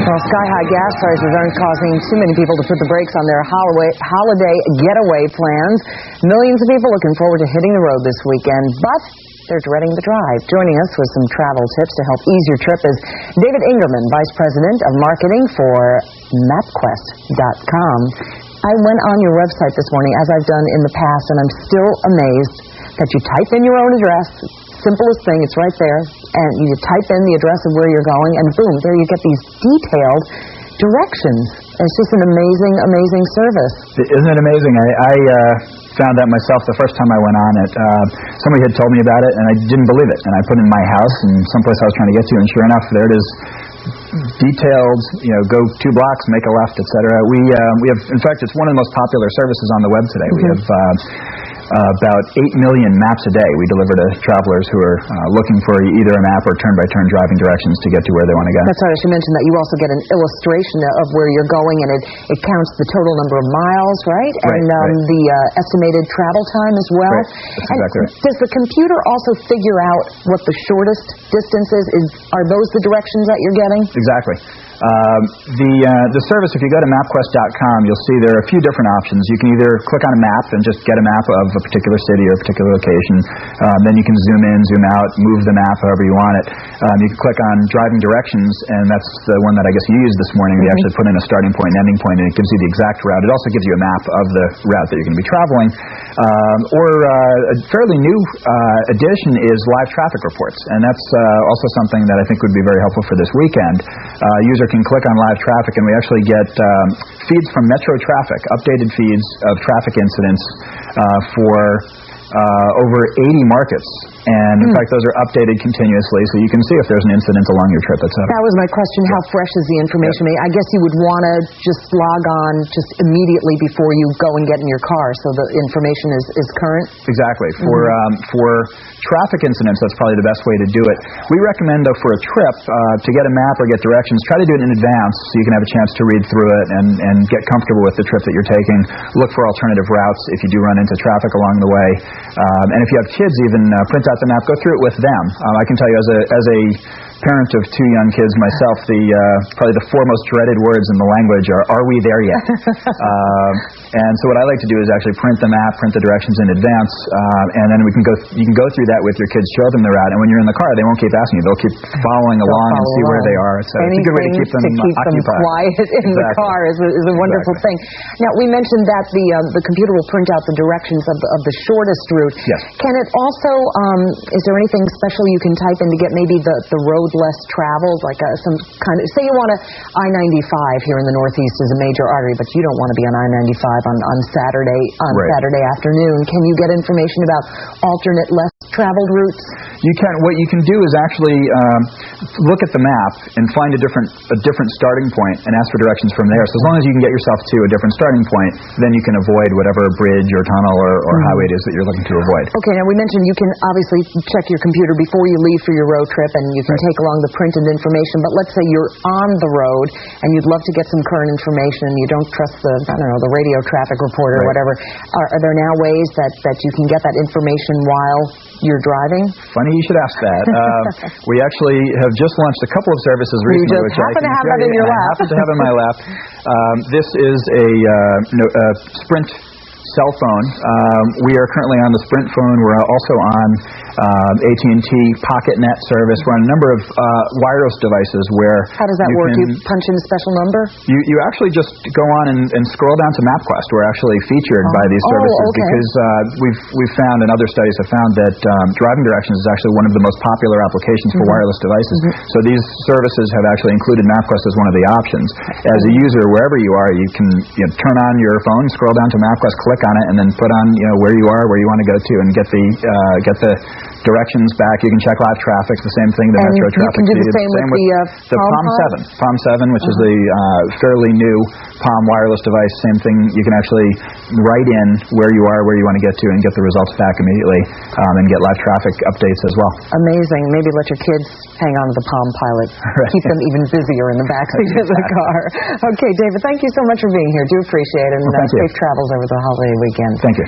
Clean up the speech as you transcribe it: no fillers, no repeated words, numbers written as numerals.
Well, sky-high gas prices aren't causing too many people to put the brakes on their holiday getaway plans. Millions of people looking forward to hitting the road this weekend, but they're dreading the drive. Joining us with some travel tips to help ease your trip is David Ingerman, Vice President of Marketing for MapQuest.com. I went on your website this morning, as I've done in the past, and I'm still amazed that you type in your own address. Simplest thing, it's right there, and you type in the address of where you're going, and boom, there you get these detailed directions. It's just an amazing, amazing service. Isn't it amazing? I found that myself the first time I went on it. Somebody had told me about it, and I didn't believe it, and I put it in my house and someplace I was trying to get to, and sure enough, there it is. Detailed, go 2 blocks, make a left, etc. We have, in fact, it's one of the most popular services on the web today. We have about 8 million maps a day we deliver to travelers who are looking for either a map or turn-by-turn driving directions to get to where they want to go. That's right. I should mention that you also get an illustration of where you're going, and it counts the total number of miles, right? Right, and the estimated travel time as well. Right. That's exactly right. Does the computer also figure out what the shortest distance is? Are those the directions that you're getting? Exactly. The service, if you go to MapQuest.com, you'll see there are a few different options. You can either click on a map and just get a map of a particular city or a particular location. Then you can zoom in, zoom out, move the map however you want it. You can click on driving directions, and that's the one that I guess you used this morning. We actually put in a starting point and ending point, and it gives you the exact route. It also gives you a map of the route that you're going to be traveling. Or a fairly new addition is live traffic reports, and that's also something that I think would be very helpful for this weekend. User can click on live traffic, and we actually get feeds from Metro Traffic, updated feeds of traffic incidents for over 80 markets. And in fact, those are updated continuously, so you can see if there's an incident along your trip, etc. That was my question. How fresh is the information? I guess you would want to just log on just immediately before you go and get in your car, so the information is current? Exactly. For traffic incidents, that's probably the best way to do it. We recommend, though, for a trip, to get a map or get directions, try to do it in advance so you can have a chance to read through it and get comfortable with the trip that you're taking. Look for alternative routes if you do run into traffic along the way. And if you have kids, even print out the map, go through it with them. I can tell you, as a parent of 2 young kids myself, probably the 4 most dreaded words in the language are we there yet? And so what I like to do is actually print the map, print the directions in advance, and then you can go through that with your kids, show them the route, and when you're in the car, they won't keep asking you. They'll keep following along and see where they are. So it's a good way to keep them occupied. Quiet in the car is a wonderful thing. Now, we mentioned that the computer will print out the directions of the shortest route. Yes. Can it also, is there anything special you can type in to get maybe the road less traveled, like some kind of, say you want I-95 here in the Northeast is a major artery, but you don't want to be on I-95 on Saturday Saturday afternoon. Can you get information about alternate less traveled routes? You can. What you can do is actually look at the map and find a different starting point and ask for directions from there. So as long as you can get yourself to a different starting point, then you can avoid whatever bridge or tunnel or highway it is that you're looking to avoid. Okay, now we mentioned you can obviously check your computer before you leave for your road trip, and you can take along the printed information, but let's say you're on the road and you'd love to get some current information and you don't trust the radio traffic report or whatever. Are there now ways that you can get that information while you're driving? Funny you should ask that. We actually have just launched a couple of services recently. You just happen to have that in your lap. I happen to have in my lap. This is a Sprint cell phone. We are currently on the Sprint phone. We're also on AT&T PocketNet service. We're on a number of wireless devices where... How does that work? You punch in a special number? You actually just go on and scroll down to MapQuest. We're actually featured by these services because we've found, and other studies have found, that driving directions is actually one of the most popular applications for wireless devices. So these services have actually included MapQuest as one of the options. As a user, wherever you are, you can turn on your phone, scroll down to MapQuest, click on it, and then put on where you are, where you want to go to, and get the directions back. You can check live traffic, the same thing, the Metro Traffic. You can do the same with the Palm 7. Palm 7, which is the fairly new Palm wireless device. Same thing. You can actually write in where you are, where you want to get to, and get the results back immediately, and get live traffic updates as well. Amazing. Maybe let your kids hang on to the Palm Pilot. Keep them even busier in the backseat of the car. Okay, David, thank you so much for being here. Do appreciate it, and safe travels over the holiday weekend. Thank you.